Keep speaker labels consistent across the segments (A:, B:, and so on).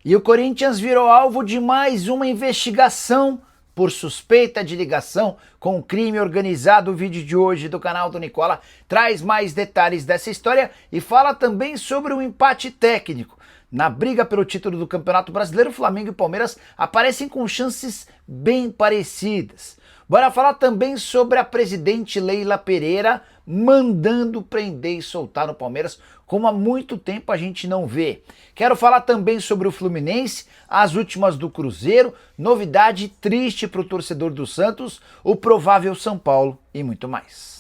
A: E o Corinthians virou alvo de mais uma investigação por suspeita de ligação com o crime organizado. O vídeo de hoje do canal do Nicola traz mais detalhes dessa história e fala também sobre o empate técnico. Na briga pelo título do Campeonato Brasileiro, Flamengo e Palmeiras aparecem com chances bem parecidas. Bora falar também sobre a presidente Leila Pereira mandando prender e soltar no Palmeiras, como há muito tempo a gente não vê. Quero falar também sobre o Fluminense, as últimas do Cruzeiro, novidade triste para o torcedor do Santos, o provável São Paulo e muito mais.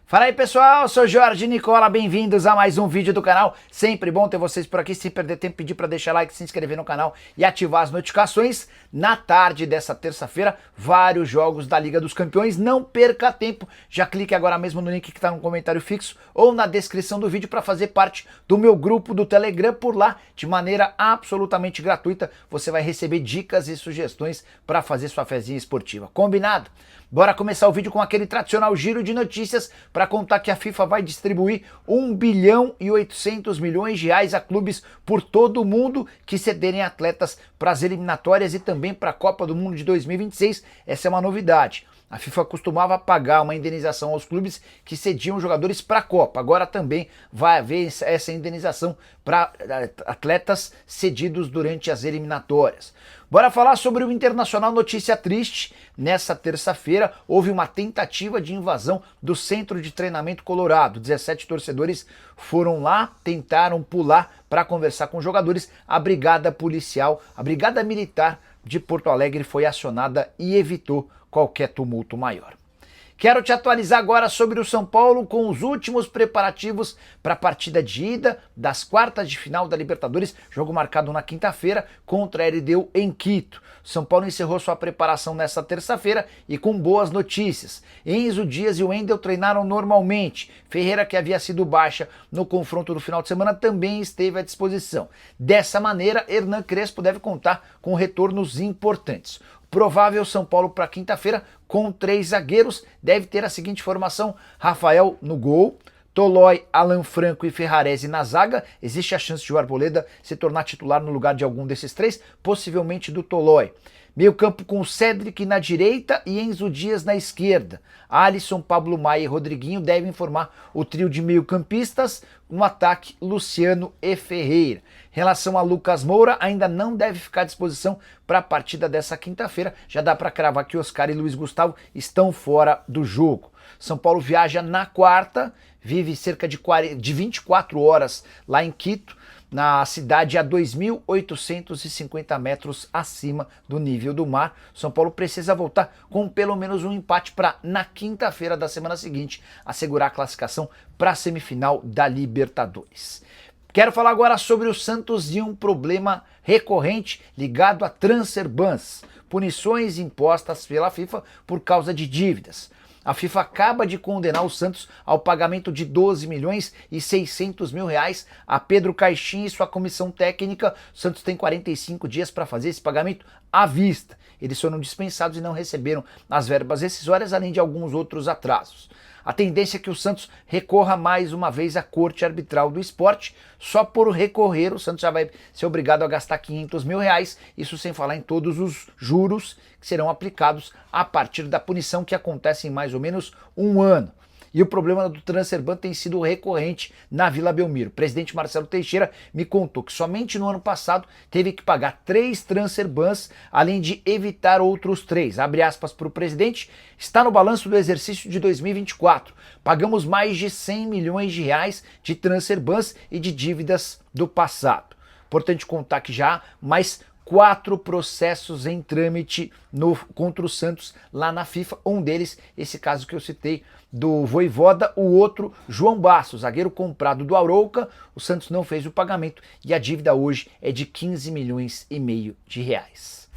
A: Fala aí pessoal, eu sou Jorge Nicola, bem-vindos a mais um vídeo do canal. Sempre bom ter vocês por aqui, sem perder tempo, pedir para deixar like, se inscrever no canal e ativar as notificações. Na tarde dessa terça-feira, vários jogos da Liga dos Campeões, não perca tempo, já clique agora mesmo no link que está no comentário fixo ou na descrição do vídeo para fazer parte do meu grupo do Telegram. Por lá, de maneira absolutamente gratuita, você vai receber dicas e sugestões para fazer sua fezinha esportiva. Combinado? Bora começar o vídeo com aquele tradicional giro de notícias para contar que a FIFA vai distribuir 1 bilhão e 800 milhões de reais a clubes por todo o mundo que cederem atletas para as eliminatórias e também para a Copa do Mundo de 2026. Essa é uma novidade. A FIFA costumava pagar uma indenização aos clubes que cediam jogadores para a Copa. Agora também vai haver essa indenização para atletas cedidos durante as eliminatórias. Bora falar sobre o Internacional. Notícia triste. Nessa terça-feira houve uma tentativa de invasão do Centro de Treinamento Colorado. 17 torcedores foram lá, tentaram pular para conversar com os jogadores. A brigada policial, a brigada militar de Porto Alegre foi acionada e evitou qualquer tumulto maior. Quero te atualizar agora sobre o São Paulo com os últimos preparativos para a partida de ida das quartas de final da Libertadores, jogo marcado na quinta-feira contra a LDU em Quito. São Paulo encerrou sua preparação nesta terça-feira e com boas notícias. Enzo Dias e Wendel treinaram normalmente. Ferreira, que havia sido baixa no confronto do final de semana, também esteve à disposição. Dessa maneira, Hernan Crespo deve contar com retornos importantes. Provável São Paulo para quinta-feira com 3 zagueiros, deve ter a seguinte formação: Rafael no gol, Tolói, Alan Franco e Ferrarese na zaga. Existe a chance de o Arboleda se tornar titular no lugar de algum desses três, possivelmente do Tolói. Meio campo com Cédric na direita e Enzo Dias na esquerda. Alisson, Pablo Maia e Rodriguinho devem formar o trio de meio campistas. No ataque, Luciano e Ferreira. Em relação a Lucas Moura, ainda não deve ficar à disposição para a partida dessa quinta-feira. Já dá para cravar que Oscar e Luiz Gustavo estão fora do jogo. São Paulo viaja na quarta, vive cerca de 24 horas lá em Quito, na cidade a 2.850 metros acima do nível do mar. São Paulo precisa voltar com pelo menos um empate para, na quinta-feira da semana seguinte, assegurar a classificação para a semifinal da Libertadores. Quero falar agora sobre o Santos e um problema recorrente ligado a transfer bans, punições impostas pela FIFA por causa de dívidas. A FIFA acaba de condenar o Santos ao pagamento de 12 milhões e 600 mil reais a Pedro Caixinha e sua comissão técnica. O Santos tem 45 dias para fazer esse pagamento à vista. Eles foram dispensados e não receberam as verbas rescisórias, além de alguns outros atrasos. A tendência é que o Santos recorra mais uma vez à Corte Arbitral do Esporte. Só por recorrer, o Santos já vai ser obrigado a gastar 500 mil reais, isso sem falar em todos os juros que serão aplicados a partir da punição, que acontece em mais ou menos um ano. E o problema do transfer ban tem sido recorrente na Vila Belmiro. O presidente Marcelo Teixeira me contou que somente no ano passado teve que pagar 3 transfer bans, além de evitar outros 3. Abre aspas para o presidente: está no balanço do exercício de 2024. Pagamos mais de 100 milhões de reais de transfer bans e de dívidas do passado. Importante contar que já há mais 4 processos em trâmite contra o Santos lá na FIFA. Um deles, esse caso que eu citei do Vojvoda, o outro, João Basso, zagueiro comprado do Arouca. O Santos não fez o pagamento e a dívida hoje é de 15 milhões e meio de reais.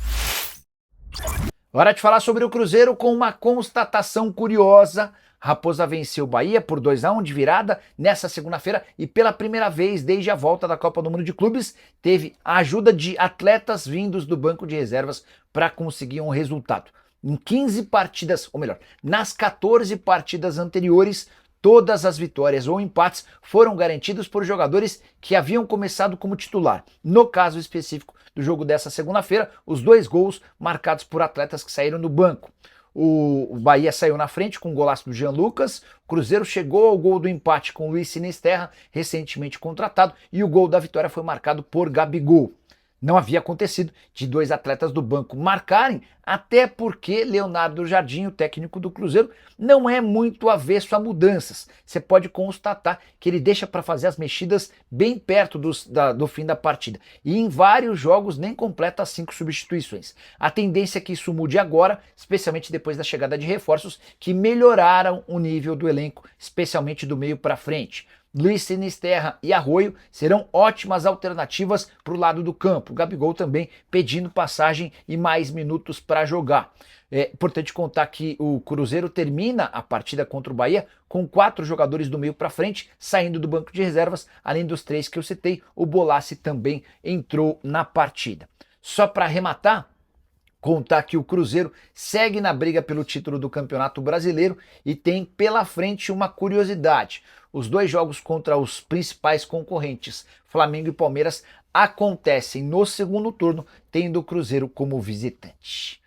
A: Hora de falar sobre o Cruzeiro com uma constatação curiosa. Raposa venceu o Bahia por 2-1 de virada nessa segunda-feira e pela primeira vez desde a volta da Copa do Mundo de Clubes teve a ajuda de atletas vindos do banco de reservas para conseguir um resultado. Em 15 partidas, ou melhor, nas 14 partidas anteriores, todas as vitórias ou empates foram garantidos por jogadores que haviam começado como titular. No caso específico do jogo dessa segunda-feira, os 2 gols marcados por atletas que saíram no banco. O Bahia saiu na frente com o golaço do Jean Lucas, o Cruzeiro chegou ao gol do empate com o Luiz Sinisterra, recentemente contratado, e o gol da vitória foi marcado por Gabigol. Não havia acontecido de 2 atletas do banco marcarem, até porque Leonardo Jardim, o técnico do Cruzeiro, não é muito avesso a mudanças. Você pode constatar que ele deixa para fazer as mexidas bem perto do fim da partida. E em vários jogos nem completa as 5 substituições. A tendência é que isso mude agora, especialmente depois da chegada de reforços que melhoraram o nível do elenco, especialmente do meio para frente. Luiz Sinisterra e Arroio serão ótimas alternativas para o lado do campo. O Gabigol também pedindo passagem e mais minutos para jogar. É importante contar que o Cruzeiro termina a partida contra o Bahia com 4 jogadores do meio para frente saindo do banco de reservas, além dos 3 que eu citei, o Bolassi também entrou na partida. Só para arrematar, contar que o Cruzeiro segue na briga pelo título do Campeonato Brasileiro e tem pela frente uma curiosidade. Os 2 jogos contra os principais concorrentes, Flamengo e Palmeiras, acontecem no segundo turno, tendo o Cruzeiro como visitante.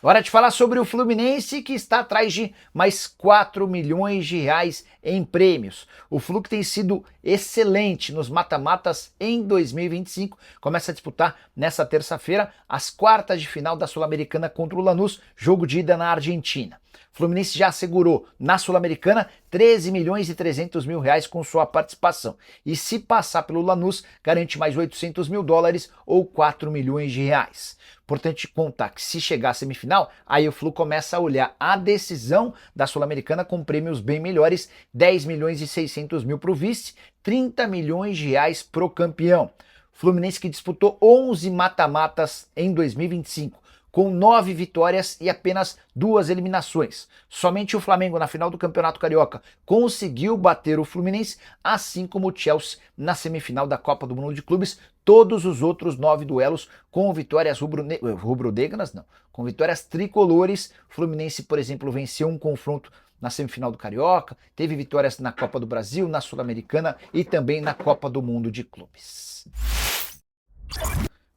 A: Hora de falar sobre o Fluminense, que está atrás de mais 4 milhões de reais em prêmios. O Flu que tem sido excelente nos mata-matas em 2025, começa a disputar nessa terça-feira as quartas de final da Sul-Americana contra o Lanús, jogo de ida na Argentina. O Fluminense já assegurou na Sul-Americana 13 milhões e 300 mil reais com sua participação. E se passar pelo Lanús, garante mais 800 mil dólares ou 4 milhões de reais. Importante contar que se chegar à semifinal, aí o Flu começa a olhar a decisão da Sul-Americana com prêmios bem melhores, 10 milhões e 600 mil para o vice, 30 milhões de reais para o campeão. Fluminense que disputou 11 mata-matas em 2025. Com 9 vitórias e apenas 2 eliminações. Somente o Flamengo, na final do Campeonato Carioca, conseguiu bater o Fluminense, assim como o Chelsea na semifinal da Copa do Mundo de Clubes. Todos os outros 9 duelos com vitórias rubro-negras, não, com vitórias tricolores. O Fluminense, por exemplo, venceu um confronto na semifinal do Carioca, teve vitórias na Copa do Brasil, na Sul-Americana e também na Copa do Mundo de Clubes.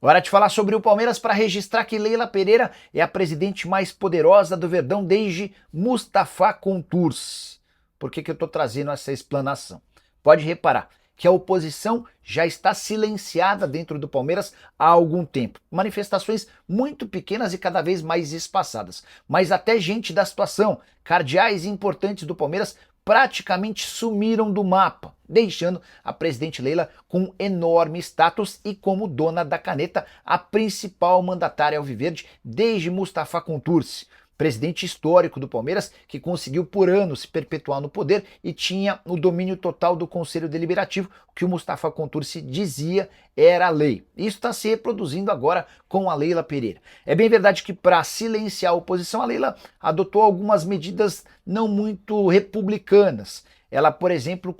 A: Hora de falar sobre o Palmeiras para registrar que Leila Pereira é a presidente mais poderosa do Verdão desde Mustafa Contursi. Por que eu estou trazendo essa explanação? Pode reparar que a oposição já está silenciada dentro do Palmeiras há algum tempo. Manifestações muito pequenas e cada vez mais espaçadas. Mas até gente da situação, cardeais importantes do Palmeiras, praticamente sumiram do mapa, deixando a presidente Leila com enorme status e como dona da caneta, a principal mandatária alviverde desde Mustafa Contursi, presidente histórico do Palmeiras que conseguiu por anos se perpetuar no poder e tinha o domínio total do Conselho Deliberativo, o que o Mustafa Contursi dizia era a lei. Isso está se reproduzindo agora com a Leila Pereira. É bem verdade que para silenciar a oposição, a Leila adotou algumas medidas não muito republicanas. Ela, por exemplo,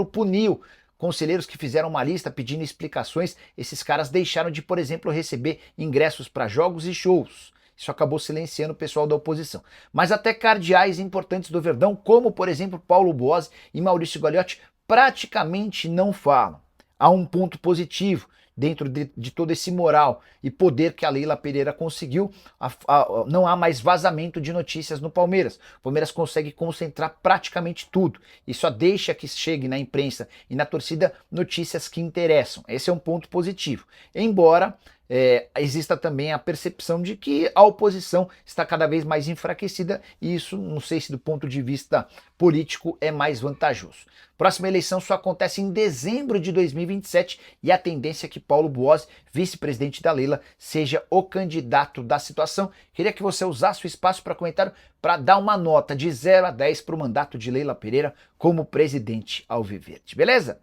A: puniu conselheiros que fizeram uma lista pedindo explicações. Esses caras deixaram de, por exemplo, receber ingressos para jogos e shows. Isso acabou silenciando o pessoal da oposição. Mas até cardeais importantes do Verdão, como por exemplo Paulo Bosi e Maurício Gagliotti, praticamente não falam. Há um ponto positivo dentro de todo esse moral e poder que a Leila Pereira conseguiu. Não há mais vazamento de notícias no Palmeiras. O Palmeiras consegue concentrar praticamente tudo e só deixa que chegue na imprensa e na torcida notícias que interessam. Esse é um ponto positivo. Embora exista também a percepção de que a oposição está cada vez mais enfraquecida e isso, não sei se do ponto de vista político, é mais vantajoso. Próxima eleição só acontece em dezembro de 2027 e a tendência é que Paulo Bosi, vice-presidente da Leila, seja o candidato da situação. Queria que você usasse o espaço para comentário para dar uma nota de 0 a 10 para o mandato de Leila Pereira como presidente alviverde, beleza?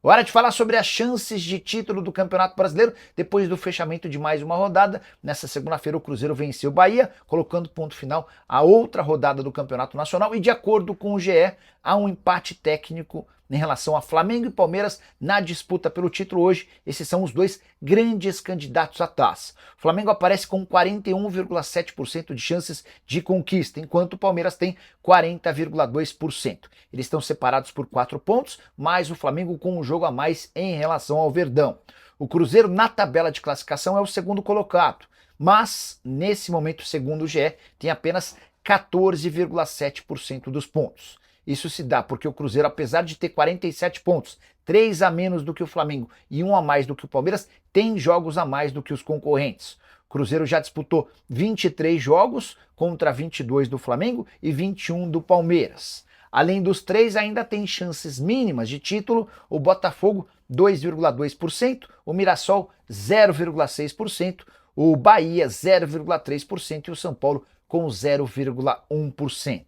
A: Hora de falar sobre as chances de título do Campeonato Brasileiro depois do fechamento de mais uma rodada. Nessa segunda-feira o Cruzeiro venceu o Bahia, colocando ponto final a outra rodada do Campeonato Nacional e de acordo com o GE, há um empate técnico em relação a Flamengo e Palmeiras na disputa pelo título hoje. Esses são os dois grandes candidatos à taça. O Flamengo aparece com 41,7% de chances de conquista, enquanto o Palmeiras tem 40,2%. Eles estão separados por 4 pontos, mas o Flamengo com um jogo a mais em relação ao Verdão. O Cruzeiro na tabela de classificação é o segundo colocado, mas nesse momento, segundo o GE, tem apenas 14,7% dos pontos. Isso se dá porque o Cruzeiro, apesar de ter 47 pontos, 3 a menos do que o Flamengo e 1 a mais do que o Palmeiras, tem jogos a mais do que os concorrentes. O Cruzeiro já disputou 23 jogos contra 22 do Flamengo e 21 do Palmeiras. Além dos 3, ainda tem chances mínimas de título o Botafogo, 2,2%, o Mirassol, 0,6%, o Bahia, 0,3% e o São Paulo com 0,1%.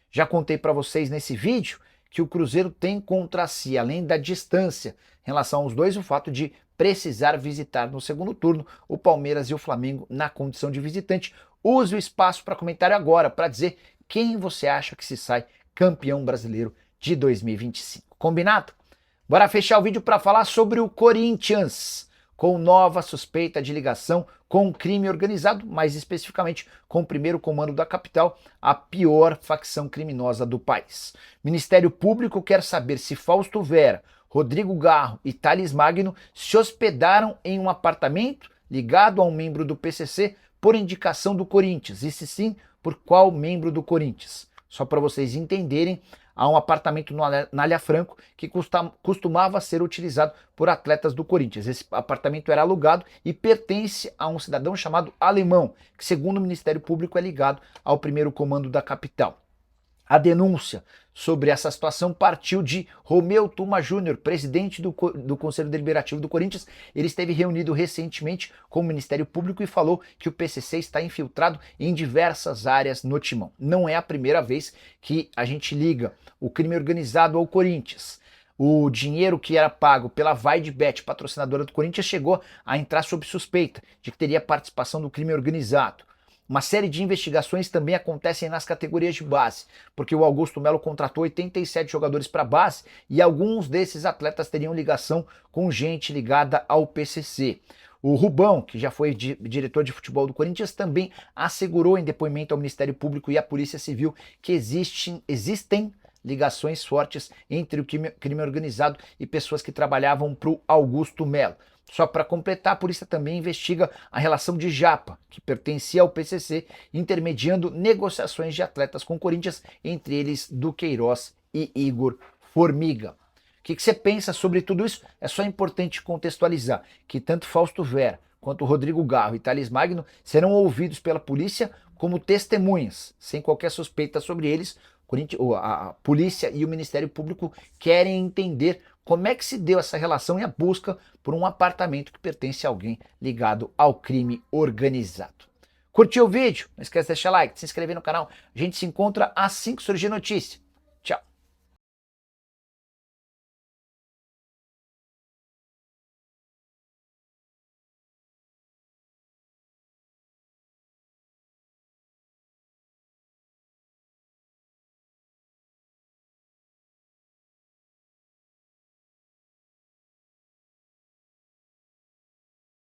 A: Já contei para vocês nesse vídeo que o Cruzeiro tem contra si, além da distância em relação aos dois, o fato de precisar visitar no segundo turno o Palmeiras e o Flamengo na condição de visitante. Use o espaço para comentário agora para dizer quem você acha que se sai campeão brasileiro de 2025. Combinado? Bora fechar o vídeo para falar sobre o Corinthians, com nova suspeita de ligação com crime organizado, mais especificamente com o primeiro comando da capital, a pior facção criminosa do país. O Ministério Público quer saber se Fausto Vera, Rodrigo Garro e Thales Magno se hospedaram em um apartamento ligado a um membro do PCC por indicação do Corinthians, e se sim, por qual membro do Corinthians. Só para vocês entenderem, há um apartamento na Alha Franco que costumava ser utilizado por atletas do Corinthians. Esse apartamento era alugado e pertence a um cidadão chamado Alemão, que segundo o Ministério Público é ligado ao primeiro comando da capital. A denúncia sobre essa situação partiu de Romeu Tuma Júnior, presidente do Conselho Deliberativo do Corinthians. Ele esteve reunido recentemente com o Ministério Público e falou que o PCC está infiltrado em diversas áreas no timão. Não é a primeira vez que a gente liga o crime organizado ao Corinthians. O dinheiro que era pago pela VaideBet, patrocinadora do Corinthians, chegou a entrar sob suspeita de que teria participação do crime organizado. Uma série de investigações também acontecem nas categorias de base, porque o Augusto Melo contratou 87 jogadores para base e alguns desses atletas teriam ligação com gente ligada ao PCC. O Rubão, que já foi diretor de futebol do Corinthians, também assegurou em depoimento ao Ministério Público e à Polícia Civil que existem ligações fortes entre o crime organizado e pessoas que trabalhavam para o Augusto Melo. Só para completar, a polícia também investiga a relação de Japa, que pertencia ao PCC, intermediando negociações de atletas com o Corinthians, entre eles Duqueiroz e Igor Formiga. O que você pensa sobre tudo isso? É só importante contextualizar que tanto Fausto Vera quanto Rodrigo Garro e Thales Magno serão ouvidos pela polícia como testemunhas, sem qualquer suspeita sobre eles. A polícia e o Ministério Público querem entender como é que se deu essa relação e a busca por um apartamento que pertence a alguém ligado ao crime organizado. Curtiu o vídeo? Não esquece de deixar like, de se inscrever no canal. A gente se encontra assim que surgir notícia.